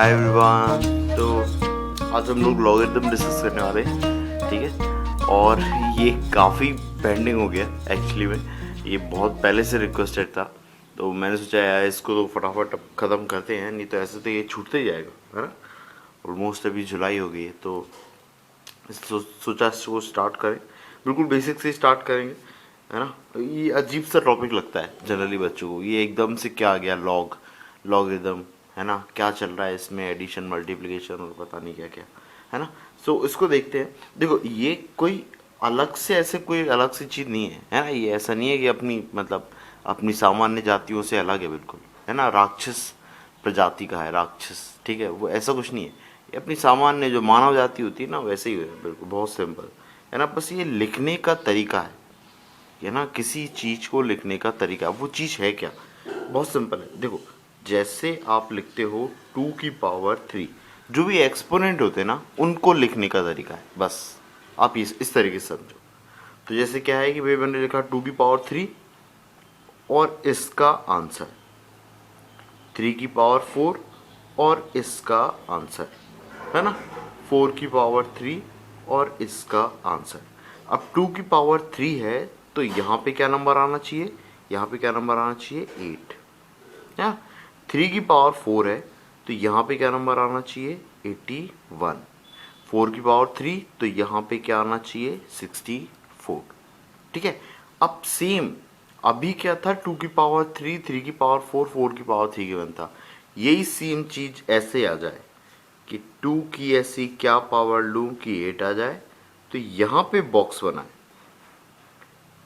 Hi everyone. तो आज हम लोग लॉगरिथम डिस्कस करने वाले हैं, ठीक है। और ये काफ़ी पेंडिंग हो गया एक्चुअली में, ये बहुत पहले से रिक्वेस्टेड था। तो मैंने सोचा यार इसको तो फटाफट अब ख़त्म करते हैं, नहीं तो ऐसे तो ये छूटते ही जाएगा, है ना। ऑलमोस्ट अभी जुलाई हो गई है, तो सोचा इसको स्टार्ट करें। बिल्कुल बेसिक से स्टार्ट करेंगे, है ना। ये अजीब सा टॉपिक लगता है जनरली बच्चों को, ये एकदम से क्या आ गया लॉगरिदम, है ना। क्या चल रहा है इसमें, एडिशन मल्टीप्लिकेशन और पता नहीं क्या क्या, है ना। सो इसको देखते हैं। देखो ये कोई अलग से ऐसे कोई अलग सी चीज़ नहीं है ना। ये ऐसा नहीं है कि अपनी मतलब अपनी सामान्य जातियों से अलग है बिल्कुल, है ना। राक्षस प्रजाति का है राक्षस, ठीक है। वो ऐसा कुछ नहीं है, ये अपनी सामान्य जो मानव जाति होती है ना वैसे ही है, बिल्कुल बहुत सिंपल, है ना। बस ये लिखने का तरीका है ना। किसी चीज़ को लिखने का तरीका, वो चीज़ है क्या, बहुत सिंपल है। देखो जैसे आप लिखते हो 2 की पावर 3, जो भी एक्सपोनेंट होते हैं ना उनको लिखने का तरीका है, बस आप इस तरीके से समझो। तो जैसे क्या है कि भाई मैंने लिखा 2 की पावर 3 और इसका आंसर 3 की पावर 4 और इसका आंसर, है ना। 4 की पावर 3 और इसका आंसर। अब 2 की पावर 3 है तो यहाँ पे क्या नंबर आना चाहिए, यहाँ पे क्या नंबर आना चाहिए 8, या 3 की पावर 4 है तो यहाँ पे क्या नंबर आना चाहिए 81। 4 की पावर 3 तो यहाँ पे क्या आना चाहिए 64, ठीक है। अब सेम अभी क्या था 2 की पावर 3, 3 की पावर 4, 4 की पावर 3 की वन था। यही सेम चीज ऐसे आ जाए कि 2 की ऐसी क्या पावर लूं कि 8 आ जाए, तो यहाँ पे बॉक्स बनाए।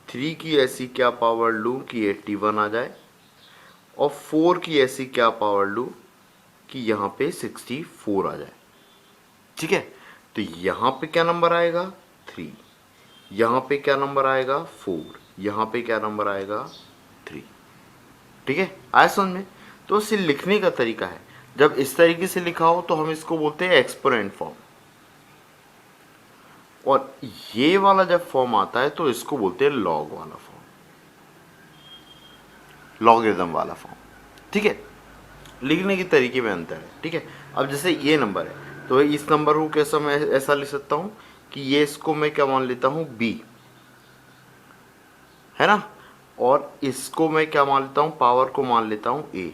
3 की ऐसी क्या पावर लूं कि 81 आ जाए, और 4 की ऐसी क्या पावर लूं कि यहाँ पे 64 आ जाए, ठीक है। तो यहाँ पे क्या नंबर आएगा 3, यहाँ पे क्या नंबर आएगा 4, यहाँ पे क्या नंबर आएगा 3, ठीक है। आया समझ में। तो इसे लिखने का तरीका है, जब इस तरीके से लिखा हो तो हम इसको बोलते हैं एक्सपोनेंट फॉर्म, और ये वाला जब फॉर्म आता है तो इसको बोलते हैं लॉग वाला फॉर्म, लॉगरिदम वाला फॉर्म, ठीक है। लिखने के तरीके में अंतर है, ठीक है। अब जैसे ये नंबर है तो इस नंबर को कैसा मैं ऐसा लिख सकता हूँ कि ये इसको मैं क्या मान लेता हूँ b, है ना। और इसको मैं क्या मान लेता हूँ, पावर को मान लेता हूँ a।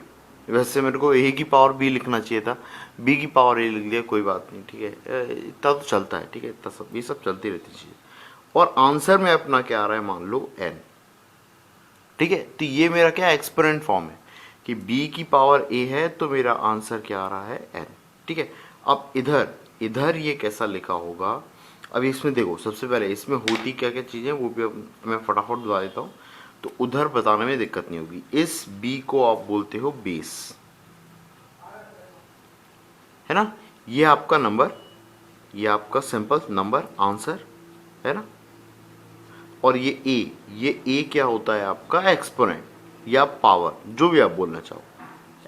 वैसे मेरे को a की पावर b लिखना चाहिए था, b की पावर a लिख दिया, कोई बात नहीं, ठीक है। इतना तो चलता है, ठीक है। इतना सब ये सब चलती रहती चीज़ें। और आंसर में अपना क्या आ रहा है, मान लो n, ठीक है। तो ये मेरा क्या एक्सपोनेंट फॉर्म है कि b की पावर a है तो मेरा आंसर क्या आ रहा है n, ठीक है। अब इधर इधर ये कैसा लिखा होगा, अब इसमें देखो सबसे पहले इसमें होती क्या क्या चीज़ें वो भी अब मैं फटाफट बता देता हूँ, तो उधर बताने में दिक्कत नहीं होगी। इस b को आप बोलते हो बेस, है ना। ये आपका नंबर, ये आपका सिंपल नंबर आंसर, है ना। और ये ए क्या होता है आपका एक्सपोनेंट या पावर, जो भी आप बोलना चाहो,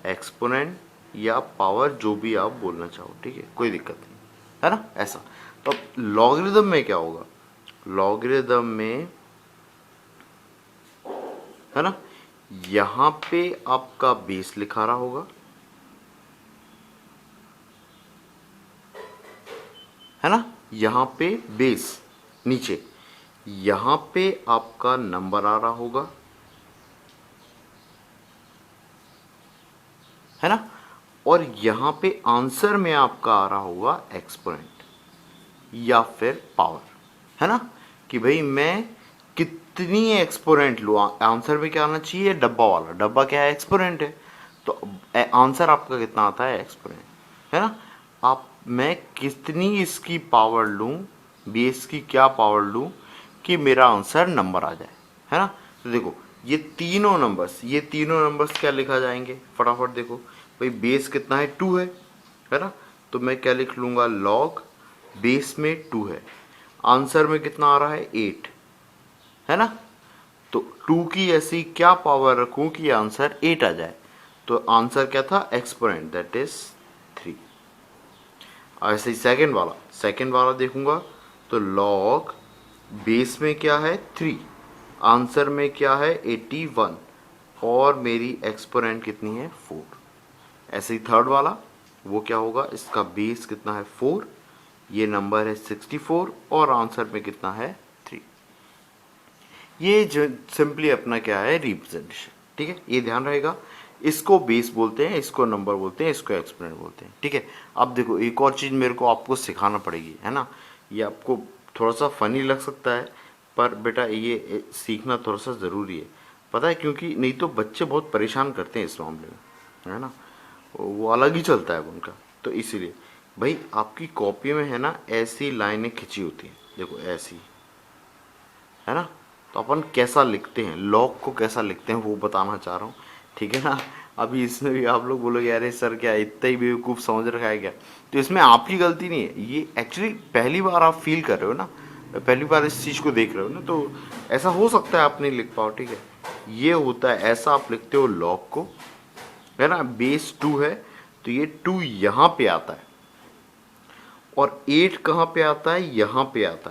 एक्सपोनेंट या पावर जो भी आप बोलना चाहो, ठीक है, कोई दिक्कत नहीं, है ना। ऐसा तो लॉगरिदम में क्या होगा, लॉगरिदम में, है ना, यहां पे आपका बेस लिखा रहा होगा, है ना। यहां पे बेस नीचे, यहां पे आपका नंबर आ रहा होगा, है ना। और यहां पे आंसर में आपका आ रहा होगा एक्सपोनेंट या फिर पावर, है ना। कि भाई मैं कितनी एक्सपोनेंट लूँ, आंसर में क्या आना चाहिए डब्बा वाला, डब्बा क्या है एक्सपोनेंट है, तो आंसर आपका कितना आता है एक्सपोनेंट, है ना। आप मैं कितनी इसकी पावर लूँ, बेस की क्या पावर लूँ कि मेरा आंसर नंबर आ जाए, है ना। तो देखो ये तीनों नंबर्स क्या लिखा जाएंगे फटाफट देखो। भाई बेस कितना है 2 है ना। तो मैं क्या लिख लूँगा लॉग बेस में 2 है, आंसर में कितना आ रहा है 8, है ना। तो 2 की ऐसी क्या पावर रखूं कि आंसर 8 आ जाए, तो आंसर क्या था एक्सपोनेंट दैट इज 3। ऐसे ही सेकंड वाला देखूंगा तो लॉग बेस में क्या है 3, आंसर में क्या है 81, और मेरी एक्सपोनेंट कितनी है 4। ऐसे ही थर्ड वाला वो क्या होगा, इसका बेस कितना है 4, ये नंबर है 64 और आंसर में कितना है 3। ये जो सिंपली अपना क्या है रिप्रेजेंटेशन, ठीक है, ये ध्यान रहेगा। इसको बेस बोलते हैं, इसको नंबर बोलते हैं, इसको एक्सपोनेंट बोलते हैं, ठीक है। अब देखो एक और चीज़ मेरे को आपको सिखाना पड़ेगी, है ना। ये आपको थोड़ा सा फनी लग सकता है, पर बेटा ये सीखना थोड़ा सा ज़रूरी है, पता है, क्योंकि नहीं तो बच्चे बहुत परेशान करते हैं इस मामले में, है ना, वो अलग ही चलता है उनका। तो इसीलिए भाई आपकी कॉपी में है ना ऐसी लाइनें खिंची होती हैं, देखो ऐसी, है ना। तो अपन कैसा लिखते हैं, लॉग को कैसा लिखते हैं वो बताना चाह रहा हूँ, ठीक है ना। अभी इसमें भी आप लोग बोलोगे अरे सर क्या इतना ही बेवकूफ़ समझ रखा है क्या, तो इसमें आपकी गलती नहीं है, ये एक्चुअली पहली बार आप फील कर रहे हो ना, पहली बार इस चीज़ को देख रहे हो ना, तो ऐसा हो सकता है आप नहीं लिख पाओ, ठीक है। ये होता है ऐसा आप लिखते हो लॉग को, है ना, बेस 2 है तो ये 2 यहाँ पे आता है और 8 कहाँ पे आता है, यहाँ पे आता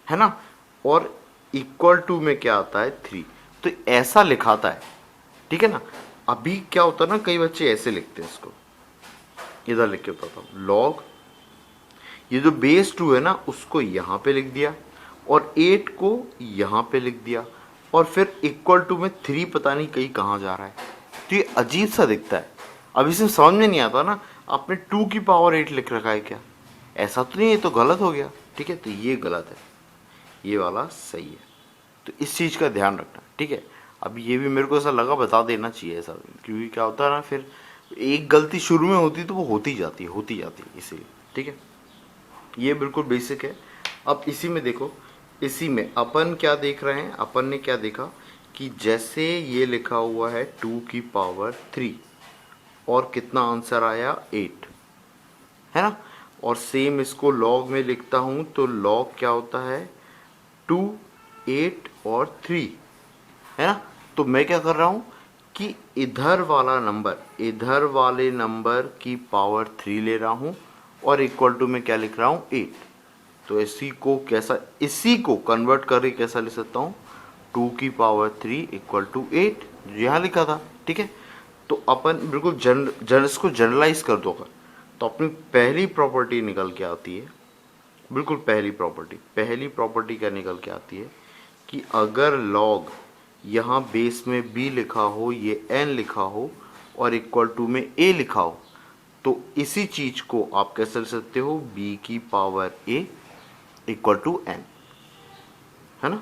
है ना, और इक्वल टू में क्या आता है 3, तो ऐसा लिखाता है, ठीक है ना। अभी क्या होता है ना, कई बच्चे ऐसे लिखते हैं इसको, इधर लिख के बताता हूँ, लॉग ये जो बेस 2 है ना उसको यहाँ पे लिख दिया और 8 को यहाँ पे लिख दिया और फिर इक्वल टू में 3 पता नहीं कहीं कहाँ जा रहा है, तो ये अजीब सा दिखता है। अब इसमें समझ में नहीं आता ना, आपने 2 की पावर 8 लिख रखा है क्या, ऐसा तो नहीं, ये तो गलत हो गया, ठीक है, तो ये गलत है, ये वाला सही है, तो इस चीज़ का ध्यान रखना, ठीक है। अब ये भी मेरे को ऐसा लगा बता देना चाहिए ऐसा, क्योंकि क्या होता है ना, फिर एक गलती शुरू में होती तो वो होती जाती है इसीलिए, ठीक है। ये बिल्कुल बेसिक है। अब इसी में देखो, इसी में अपन क्या देख रहे हैं, अपन ने क्या देखा कि जैसे ये लिखा हुआ है 2 की पावर 3 और कितना आंसर आया 8, है ना, और सेम इसको लॉग में लिखता हूं तो लॉग क्या होता है 2, 8 और 3, है ना। तो मैं क्या कर रहा हूं कि इधर वाला नंबर, इधर वाले नंबर की पावर 3 ले रहा हूं और इक्वल टू में क्या लिख रहा हूं 8। तो इसी को कन्वर्ट करके कैसा लिख सकता हूं 2 की पावर 3 इक्वल टू 8, जो यहाँ लिखा था, ठीक है। तो अपन बिल्कुल इसको जनरलाइज कर दो अगर, तो अपनी पहली प्रॉपर्टी निकल के आती है, बिल्कुल पहली प्रॉपर्टी क्या निकल के आती है कि अगर लॉग यहाँ बेस में b लिखा हो, ये n लिखा हो और इक्वल टू में a लिखा हो, तो इसी चीज को आप कैसे लिख सकते हो b की power a equal to n, है ना,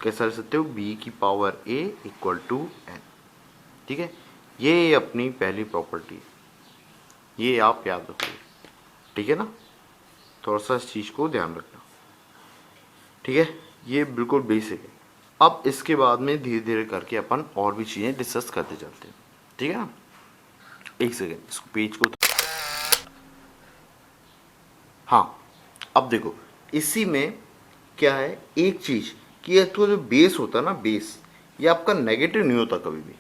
कैसे लिख सकते हो b की power a equal to n, ठीक है। ये अपनी पहली प्रॉपर्टी, ये आप याद रखिए, ठीक है ना, थोड़ा सा इस चीज को ध्यान रखना, ठीक है। ये बिल्कुल बेसिक है। अब इसके बाद में धीरे धीरे करके अपन और भी चीजें डिस्कस करते चलते हैं, ठीक है ना। एक सेकेंड, इसको पेज को, हाँ, अब देखो इसी में क्या है एक चीज कि ये तो जो बेस होता है ना, बेस ये आपका नेगेटिव नहीं होता कभी भी,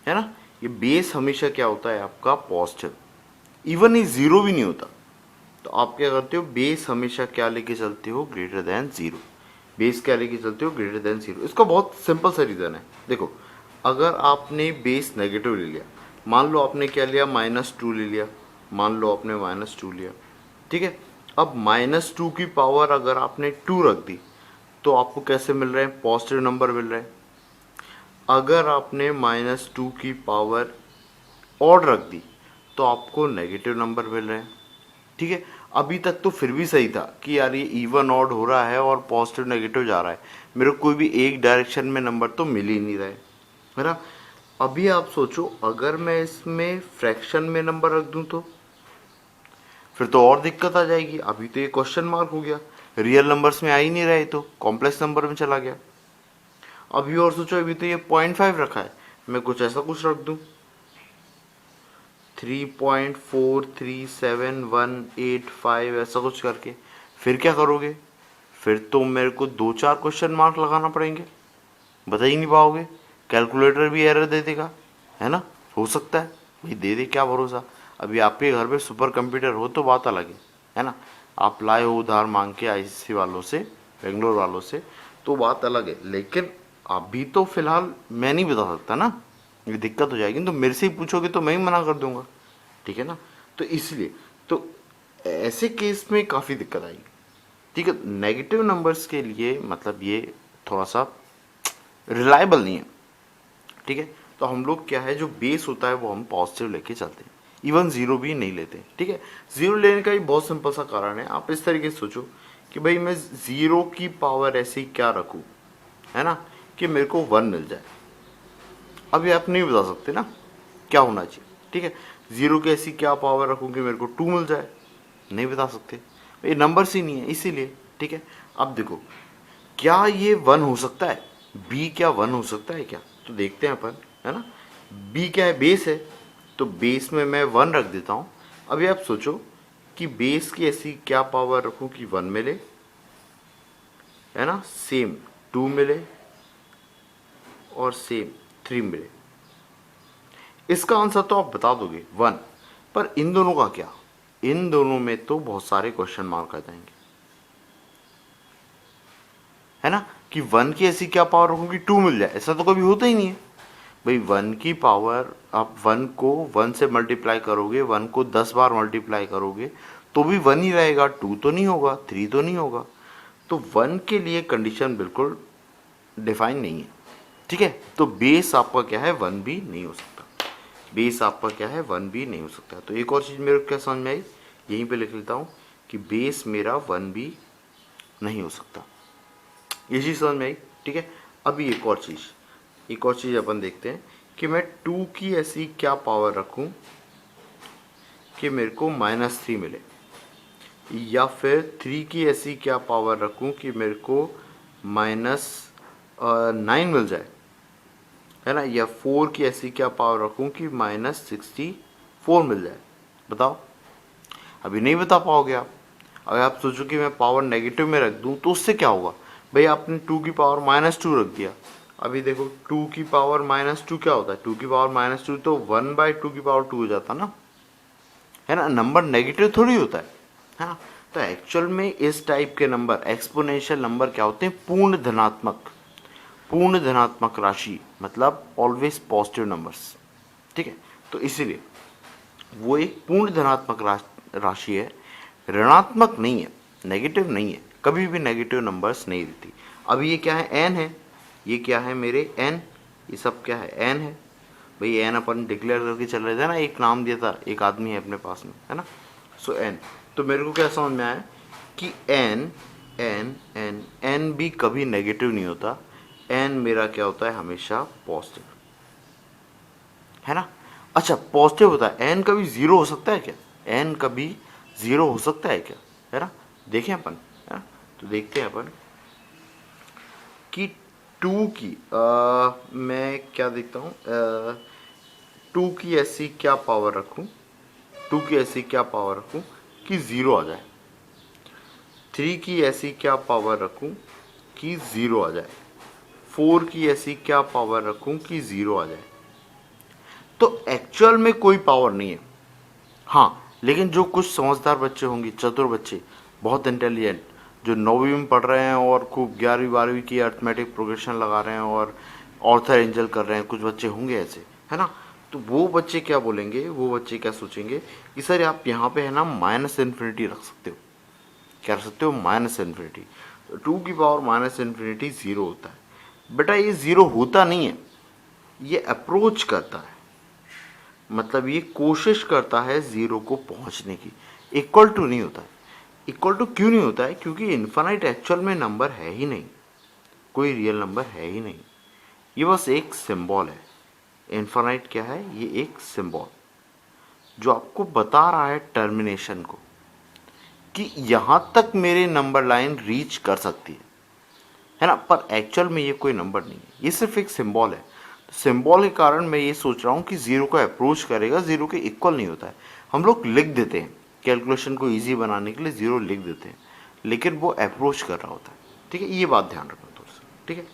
है ना। ये बेस हमेशा क्या होता है आपका पॉजिटिव, इवन ये जीरो भी नहीं होता। तो आप क्या करते हो, बेस हमेशा क्या लेके चलते हो ग्रेटर देन जीरो, बेस क्या लेके चलते हो ग्रेटर देन जीरो। इसका बहुत सिंपल सा रीज़न है, देखो अगर आपने बेस नेगेटिव ले लिया, मान लो आपने क्या लिया -2 ले लिया, मान लो आपने -2 लिया, ठीक है। अब -2 की पावर अगर आपने 2 रख दी तो आपको कैसे मिल रहे हैं, पॉजिटिव नंबर मिल रहे हैं। अगर आपने -2 की पावर ऑड रख दी तो आपको नेगेटिव नंबर मिल रहे हैं, ठीक है। अभी तक तो फिर भी सही था कि यार ये इवन ऑड हो रहा है और पॉजिटिव नेगेटिव जा रहा है, मेरे को कोई भी एक डायरेक्शन में नंबर तो मिल ही नहीं रहा है ना। अभी आप सोचो अगर मैं इसमें फ्रैक्शन में नंबर रख दूं तो फिर तो और दिक्कत आ जाएगी। अभी तो ये क्वेश्चन मार्क हो गया, रियल नंबर्स में आ ही नहीं रहे तो कॉम्प्लेक्स नंबर में चला गया। अभी और सोचो, अभी तो ये 0.5 रखा है, मैं कुछ ऐसा कुछ रख दूं 3.437185 ऐसा कुछ करके, फिर क्या करोगे, फिर तो मेरे को 2-4 क्वेश्चन मार्क लगाना पड़ेंगे, बता ही नहीं पाओगे, कैलकुलेटर भी एरर दे देगा, है ना। हो सकता है भाई दे दे, क्या भरोसा। अभी आपके घर पे सुपर कंप्यूटर हो तो बात अलग है ना, आप लाए हो उधार मांग के आईसीसी वालों से, बेंगलोर वालों से, तो बात अलग है। लेकिन अभी तो फिलहाल मैं नहीं बता सकता ना, ये दिक्कत हो जाएगी, तो मेरे से ही पूछोगे तो मैं ही मना कर दूंगा, ठीक है ना। तो इसलिए तो ऐसे केस में काफ़ी दिक्कत आएगी। ठीक है, नेगेटिव नंबर्स के लिए मतलब ये थोड़ा सा रिलायबल नहीं है। ठीक है, तो हम लोग क्या है, जो बेस होता है वो हम पॉजिटिव लेके चलते हैं, इवन जीरो भी नहीं लेते। ठीक है, जीरो लेने का ही बहुत सिंपल सा कारण है। आप इस तरीके से सोचो कि भाई मैं जीरो की पावर ऐसी क्या रखूं, है ना, कि मेरे को वन मिल जाए। अभी आप नहीं बता सकते ना क्या होना चाहिए। ठीक है, जीरो की ऐसी क्या पावर रखूं कि मेरे को टू मिल जाए, नहीं बता सकते, ये नंबर्स ही नहीं है इसीलिए। ठीक है, अब देखो क्या ये वन हो सकता है, बी क्या वन हो सकता है क्या, तो देखते हैं अपन, है ना। बी क्या है, बेस है, तो बेस में मैं वन रख देता हूँ। अभी आप सोचो कि बेस की ऐसी क्या पावर रखूँ कि वन मिले, है ना, सेम टू मिले और सेम थ्री मिले। इसका आंसर तो आप बता दोगे वन, पर इन दोनों का क्या, इन दोनों में तो बहुत सारे क्वेश्चन मार्क आ जाएंगे, है ना, कि वन की ऐसी क्या पावर रखूं कि टू मिल जाए। ऐसा तो कभी होता ही नहीं है भाई। वन की पावर, आप वन को वन से मल्टीप्लाई करोगे, वन को 10 बार मल्टीप्लाई करोगे तो भी वन ही रहेगा, टू तो नहीं होगा, थ्री तो नहीं होगा। तो वन के लिए कंडीशन बिल्कुल डिफाइन नहीं है। ठीक है, तो बेस आपका क्या है, वन भी नहीं हो सकता। बेस आपका क्या है, वन भी नहीं हो सकता। तो एक और चीज़ मेरे को क्या समझ में आई, यहीं पे लिख लेता हूँ कि बेस मेरा वन भी नहीं हो सकता, ये चीज़ समझ में आई। ठीक है, अभी एक और चीज़ अपन देखते हैं कि मैं टू की ऐसी क्या पावर रखूं कि मेरे को -3 मिले, या फिर थ्री की ऐसी क्या पावर रखूं कि मेरे को -9 मिल जाए, है ना, या 4 की ऐसी क्या पावर रखूं कि -64 मिल जाए। बताओ, अभी नहीं बता पाओगे आप। अगर आप सोचो कि मैं पावर नेगेटिव में रख दूं तो उससे क्या होगा, भाई आपने टू की पावर -2 रख दिया। अभी देखो टू की पावर -2 क्या होता है, टू की पावर -2 तो 1/2 की पावर 2 हो जाता ना, है ना, नंबर नेगेटिव थोड़ी होता है ना। तो एक्चुअल में इस टाइप के नंबर, एक्सपोनेंशियल नंबर क्या होते हैं, पूर्ण धनात्मक राशि, मतलब ऑलवेज पॉजिटिव नंबर्स। ठीक है, तो इसीलिए वो एक पूर्ण धनात्मक राशि है, ऋणात्मक नहीं है, नेगेटिव नहीं है, कभी भी नेगेटिव नंबर्स नहीं देती। अब ये क्या है, एन है, ये क्या है मेरे एन, ये सब क्या है, एन है। भाई एन अपन डिक्लेयर करके चल रहे थे ना, एक नाम दिया था, एक आदमी है अपने पास में, है ना। सो एन, तो मेरे को क्या समझ में आया कि एन एन एन एन भी कभी नेगेटिव नहीं होता, एन मेरा क्या होता है, हमेशा पॉजिटिव, है ना। अच्छा, पॉजिटिव होता है, एन कभी जीरो हो सकता है क्या, एन कभी जीरो हो सकता है क्या, है ना। देखें अपन, है ना, तो देखते हैं अपन कि टू की मैं क्या देखता हूँ, टू की ऐसी क्या पावर रखूँ, टू की ऐसी क्या पावर रखूँ कि ज़ीरो आ जाए, थ्री की ऐसी क्या पावर रखूँ कि ज़ीरो आ जाए, फोर की ऐसी क्या पावर रखूँ कि ज़ीरो आ जाए। तो एक्चुअल में कोई पावर नहीं है, हाँ, लेकिन जो कुछ समझदार बच्चे होंगे, चतुर बच्चे, बहुत इंटेलिजेंट, जो 9वीं में पढ़ रहे हैं और खूब 11वीं 12वीं की अर्थमेटिक प्रोग्रेशन लगा रहे हैं और ऑर्थर एंजल कर रहे हैं, कुछ बच्चे होंगे ऐसे, है ना। तो वो बच्चे क्या बोलेंगे, वो बच्चे क्या सोचेंगे कि सर आप यहाँ पे है ना -∞ रख सकते हो, क्या रख सकते हो, -∞। तो टू की पावर -∞ ज़ीरो होता है। बेटा ये ज़ीरो होता नहीं है, ये अप्रोच करता है, मतलब ये कोशिश करता है ज़ीरो को पहुंचने की, इक्वल टू नहीं होता है। इक्वल टू क्यों नहीं होता है, क्योंकि इन्फानाइट एक्चुअल में नंबर है ही नहीं, कोई रियल नंबर है ही नहीं, ये बस एक सिंबल है। इन्फानाइट क्या है, ये एक सिंबल जो आपको बता रहा है टर्मिनेशन को, कि यहाँ तक मेरे नंबर लाइन रीच कर सकती है ना, पर एक्चुअल में ये कोई नंबर नहीं है, ये सिर्फ एक सिंबल है। तो सिंबल के कारण मैं ये सोच रहा हूँ कि ज़ीरो को अप्रोच करेगा, ज़ीरो के इक्वल नहीं होता है। हम लोग लिख देते हैं, कैलकुलेशन को ईजी बनाने के लिए ज़ीरो लिख देते हैं, लेकिन वो अप्रोच कर रहा होता है। ठीक है, ये बात ध्यान रखना थोड़ा सा। ठीक है,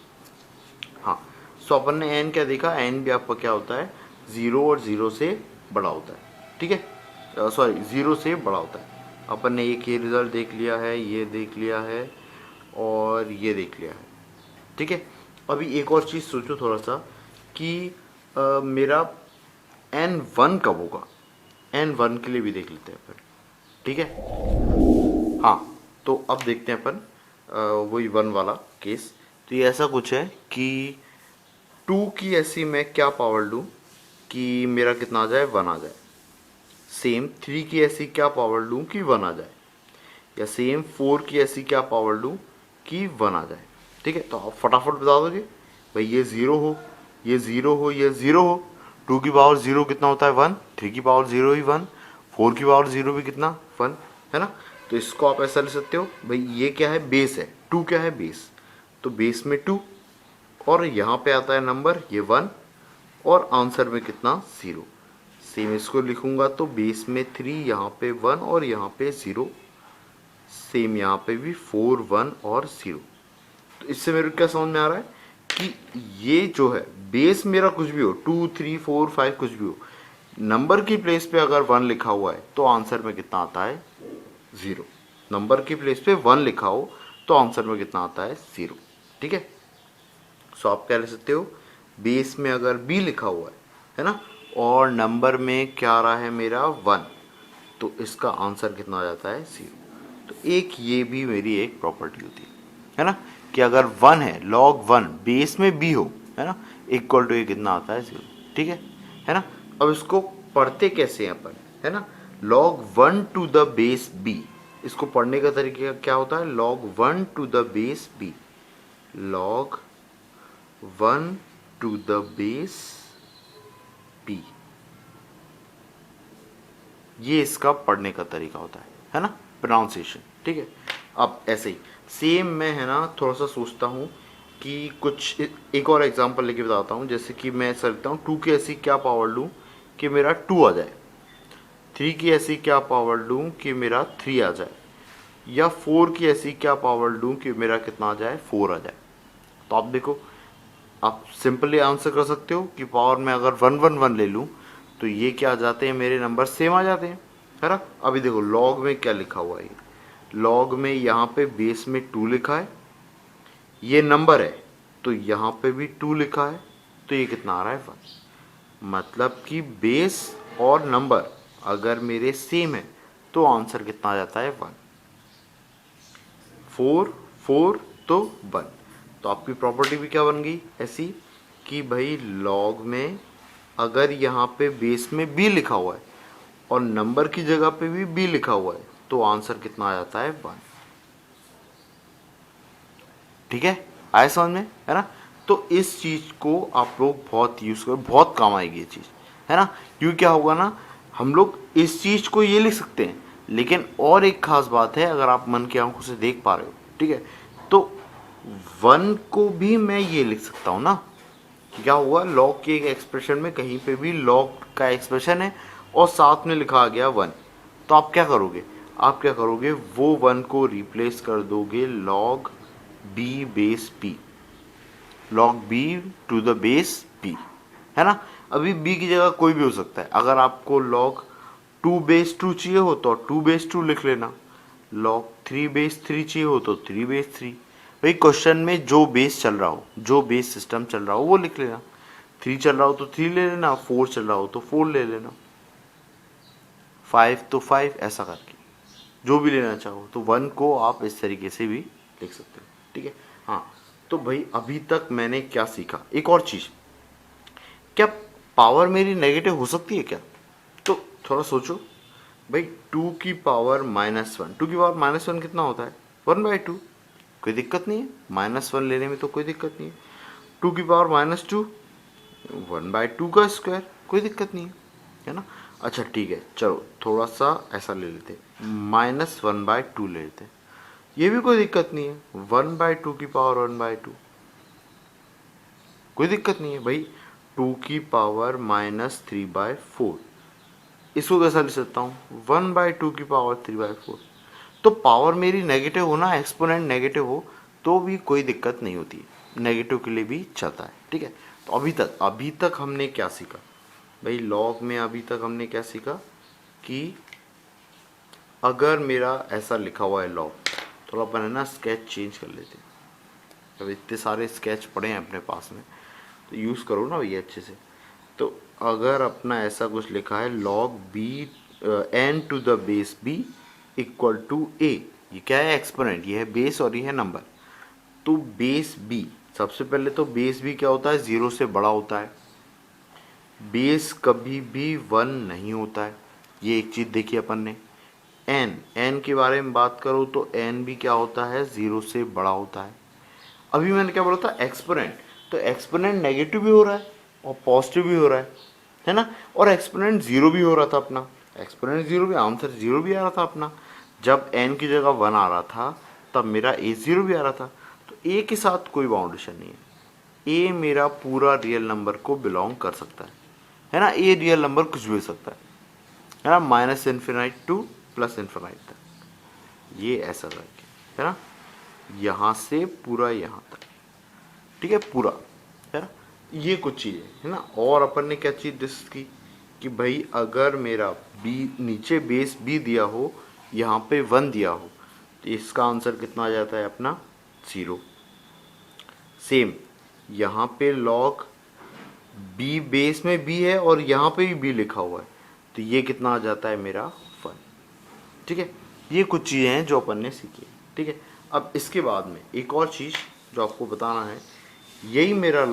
हाँ, सो अपन ने एन क्या देखा, एन भी आपका क्या होता है, ज़ीरो और ज़ीरो से बड़ा होता है। ठीक है, सॉरी, ज़ीरो से बड़ा होता है। अपन ने एक ये रिज़ल्ट देख लिया है, ये देख लिया है और ये देख लिया है। ठीक है, अभी एक और चीज़ सोचो थोड़ा सा कि मेरा n1 कब होगा, एंड 1 के लिए भी देख लेते हैं अपन, ठीक है। हाँ, तो अब देखते हैं अपन वही 1 वाला केस। तो ये ऐसा कुछ है कि 2 की ऐसी मैं क्या पावर लूँ कि मेरा कितना आ जाए, 1 आ जाए। सेम 3 की ऐसी क्या पावर लूँ कि 1 आ जाए, या सेम 4 की ऐसी क्या पावर लूँ कि 1 आ जाए, ठीक है। तो आप फटाफट बता दोगे भाई, ये 0 हो, ये 0 हो, ये 0 हो। 2 की पावर 0 कितना होता है, 1। 3 की पावर 0 ही 1। 4 की पावर 0 भी कितना, 1, है ना। तो इसको आप ऐसा ले सकते हो भाई, ये क्या है, बेस है। 2 क्या है, बेस। तो बेस में 2, और यहाँ पे आता है नंबर ये 1, और आंसर में कितना, 0। सेम इसको लिखूंगा तो बेस में 3, यहाँ पे 1 और यहाँ पे 0। सेम यहाँ पे भी 4, 1 और 0। तो इससे मेरे को क्या समझ में आ रहा है कि ये जो है बेस मेरा कुछ भी हो, 2, 3, 4, 5 कुछ भी हो, नंबर की प्लेस पे अगर 1 लिखा हुआ है तो आंसर में कितना आता है, 0। नंबर की प्लेस पे 1 लिखा हो तो आंसर में कितना आता है, 0, ठीक है। सो आप क्या ले सकते हो, बेस में अगर बी लिखा हुआ है ना, और नंबर में क्या आ रहा है मेरा, 1, तो इसका आंसर कितना आ जाता है, 0। तो एक ये भी मेरी एक प्रॉपर्टी होती है ना, कि अगर 1 है, log 1 बेस में बी हो, है ना, इक्वल टू ये कितना आता है, 0, ठीक है ना। अब इसको पढ़ते कैसे हैं अपन, है ना, log 1 to the base b. इसको पढ़ने का तरीका क्या होता है, log 1 to the base b, log 1 to the base b, ये इसका पढ़ने का तरीका होता है ना, प्रोनाउंसिएशन, ठीक है। अब ऐसे ही सेम मैं, है ना, थोड़ा सा सोचता हूँ कि कुछ एक और एग्जांपल लेके बताता हूँ। जैसे कि मैं ऐसा लिखता हूँ, 2 की ऐसी क्या पावर लूँ कि मेरा 2 आ जाए। 3 की ऐसी क्या पावर लूँ कि मेरा 3 आ जाए, या 4 की ऐसी क्या पावर लूँ कि मेरा कितना आ जाए, 4 आ जाए। तो आप देखो, आप सिंपली आंसर कर सकते हो कि पावर में अगर 1 1 1 ले लूँ तो ये क्या आ जाते हैं, मेरे नंबर सेम आ जाते हैं, है ना। अभी देखो लॉग में क्या लिखा हुआ है, लॉग में यहाँ पे बेस में 2 लिखा है, ये नंबर है तो यहाँ पे भी 2 लिखा है, तो ये कितना आ रहा है, 1। मतलब कि बेस और नंबर अगर मेरे सेम है तो आंसर कितना आ जाता है, 1। 4 4 तो 1। तो आपकी प्रॉपर्टी भी क्या बन गई ऐसी कि भाई लॉग में अगर यहाँ पे बेस में बी लिखा हुआ है और नंबर की जगह पे भी बी लिखा हुआ है तो आंसर कितना आ जाता है, 1। ठीक है, आया समझ में, है ना। तो इस चीज को आप लोग बहुत यूज करो, बहुत काम आएगी ये चीज, है ना। क्यों, क्या होगा ना, हम लोग इस चीज को ये लिख सकते हैं, लेकिन और एक खास बात है, अगर आप मन की आंखों से देख पा रहे हो, ठीक है, तो 1 को भी मैं ये लिख सकता हूँ ना। क्या हुआ, लॉग के एक एक्सप्रेशन में कहीं पे भी लॉग का एक्सप्रेशन है और साथ में लिखा आ गया 1, तो आप क्या करोगे, वो 1 को रिप्लेस कर दोगे log b base p, log b to the base p, है ना। अभी बी की जगह कोई भी हो सकता है, अगर आपको लॉग 2 बेस 2 चाहिए हो तो 2 बेस 2 लिख लेना, लॉग 3 बेस 3 चाहिए हो तो 3 बेस 3। भाई क्वेश्चन में जो बेस चल रहा हो, जो बेस सिस्टम चल रहा हो वो लिख लेना। 3 चल रहा हो तो 3 ले लेना, 4 चल रहा हो तो 4 ले लेना, 5 तो 5, ऐसा करके जो भी लेना चाहो। तो 1 को आप इस तरीके से भी लिख सकते हो, ठीक है। हाँ, तो भाई अभी तक मैंने क्या सीखा, एक और चीज, क्या पावर मेरी नेगेटिव हो सकती है क्या। तो थोड़ा सोचो भाई, 2 की पावर -1, 2 की पावर -1 कितना होता है, 1/2। कोई दिक्कत नहीं है, -1 लेने में तो कोई दिक्कत नहीं है। 2 की पावर -2, 1/2 का स्क्वायर, कोई दिक्कत नहीं है ना। अच्छा ठीक है, चलो थोड़ा सा ऐसा ले लेते हैं, -1/2 ले लेते हैं, ये भी कोई दिक्कत नहीं है। 1/2 की पावर 1/2, कोई दिक्कत नहीं है भाई। 2 की पावर -3/4, इसको कैसा लिख सकता हूँ, 1/2 की पावर 3/4। तो पावर मेरी नेगेटिव हो ना, एक्सपोनेंट नेगेटिव हो तो भी कोई दिक्कत नहीं होती है, नेगेटिव के लिए भी चलता है, ठीक है। तो अभी तक हमने क्या सीखा भाई, लॉग में अभी तक हमने क्या सीखा कि अगर मेरा ऐसा लिखा हुआ है लॉग, थोड़ा अपन है ना स्केच चेंज कर लेते हैं। अब इतने सारे स्केच पड़े हैं अपने पास में, तो यूज़ करो ना भैया अच्छे से। तो अगर अपना ऐसा कुछ लिखा है log b n to the base b equal to a, ये क्या है? एक्सपोनेंट, ये है बेस और ये है नंबर। तो बेस b, सबसे पहले तो बेस b क्या होता है? 0 से बड़ा होता है। बेस कभी भी 1 नहीं होता है, ये एक चीज़ देखी अपन ने। n के बारे में बात करो तो n भी क्या होता है? 0 से बड़ा होता है। अभी मैंने क्या बोला था? एक्सपोनेंट। तो एक्सपोनेंट नेगेटिव भी हो रहा है और पॉजिटिव भी हो रहा है ना? और एक्सपोनेंट 0 भी हो रहा था अपना, एक्सपोनेंट 0 भी, आंसर 0 भी आ रहा था अपना। जब n की जगह 1 आ रहा था तब मेरा a 0 भी आ रहा था। तो a के साथ कोई बाउंडेशन नहीं है। a मेरा पूरा रियल नंबर को बिलोंग कर सकता है ना? a रियल नंबर कुछ भी हो सकता है ना? Minus infinite two plus infinite तक, ये ऐसा करके, है ना? यहाँ से पूरा यहाँ तक, ठीक है, पूरा, है ना? ये कुछ चीज़ें है ना। और अपन ने क्या चीज़ डिस्कस की कि भाई अगर मेरा बी नीचे बेस बी दिया हो, यहाँ पे 1 दिया हो, तो इसका आंसर कितना आ जाता है अपना? 0। सेम यहाँ पे लॉग बी, बेस में बी है और यहाँ पे भी बी लिखा हुआ है, तो ये कितना आ जाता है मेरा? 1। ठीक है, ये कुछ चीज़ें हैं जो अपन ने सीखी, ठीक है। अब इसके बाद में एक और चीज़ जो आपको बताना है, यही मेरा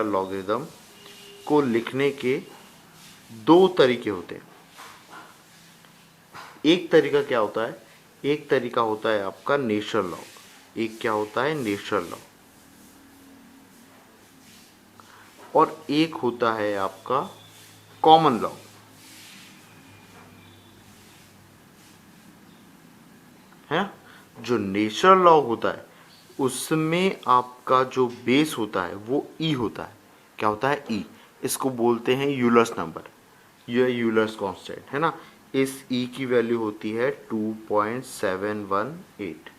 लॉगरिदम को लिखने के 2 तरीके होते हैं। एक तरीका क्या होता है? एक तरीका होता है आपका नेचुरल लॉग। एक क्या होता है? Natural log. और एक होता है आपका कॉमन लॉग, है। जो नेचुरल लॉग होता है उसमें आपका जो बेस होता है वो ई होता है। क्या होता है? ई। इसको बोलते हैं यूलर्स नंबर, यह यूलर्स कांस्टेंट, है ना। इस ई की वैल्यू होती है 2.718,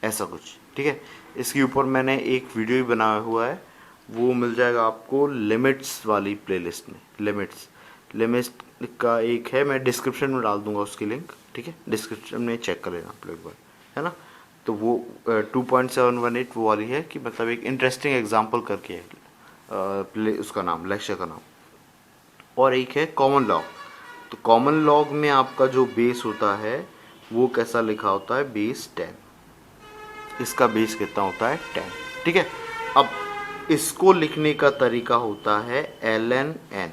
ऐसा कुछ, ठीक है। इसके ऊपर मैंने एक वीडियो ही बनाया हुआ है, वो मिल जाएगा आपको लिमिट्स वाली प्लेलिस्ट में। लिमिट्स का एक है, मैं डिस्क्रिप्शन में डाल दूंगा उसकी लिंक, ठीक है। डिस्क्रिप्शन में चेक कर लेना आप लोग एक बार, है ना। तो वो 2.718 वो वाली है कि मतलब एक इंटरेस्टिंग एग्जाम्पल करके है, उसका नाम, लेक्चर का नाम। और एक है कॉमन लॉग। तो कॉमन लॉग में आपका जो बेस होता है वो कैसा लिखा होता है? बेस 10। इसका बेस कितना होता है? 10, ठीक है। अब इसको लिखने का तरीका होता है ln n।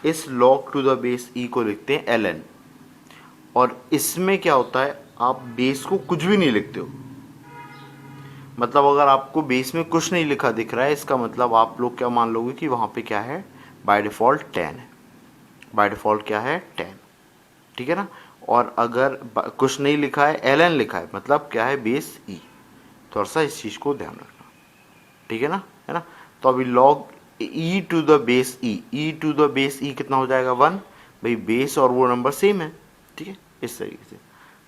इस log to the base e को लिखते हैं ln। और इसमें क्या होता है? आप बेस को कुछ भी नहीं लिखते हो, मतलब अगर आपको बेस में कुछ नहीं लिखा दिख रहा है, इसका मतलब आप लोग क्या मान लोगे कि वहाँ पे क्या है? बाय डिफ़ॉल्ट 10 है। बाय डिफ़ॉल्ट क्या है? 10, ठीक है ना। और अगर कुछ नहीं लिखा है, ln लिखा है, मतलब क्या है? Base e। थोड़ा सा इस चीज़ को ध्यान रखना, ठीक है ना, है ना। तो अभी log e to the base e to the base e कितना हो जाएगा? 1। भाई बेस और वो नंबर सेम है, ठीक है, इस तरीके से।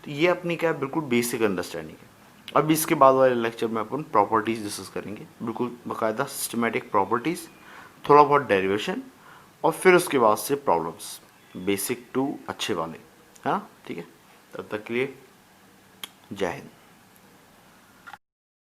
तो ये अपनी क्या है? बिल्कुल बेसिक अंडरस्टैंडिंग है। अब इसके बाद वाले लेक्चर में अपन प्रॉपर्टीज़ डिस्कस करेंगे, बिल्कुल बाकायदा सिस्टमेटिक प्रॉपर्टीज़, थोड़ा बहुत डेरिवेशन, और फिर उसके बाद से प्रॉब्लम्स, बेसिक टू अच्छे वाले, है ना, ठीक है। तब तक के लिए जय हिंद।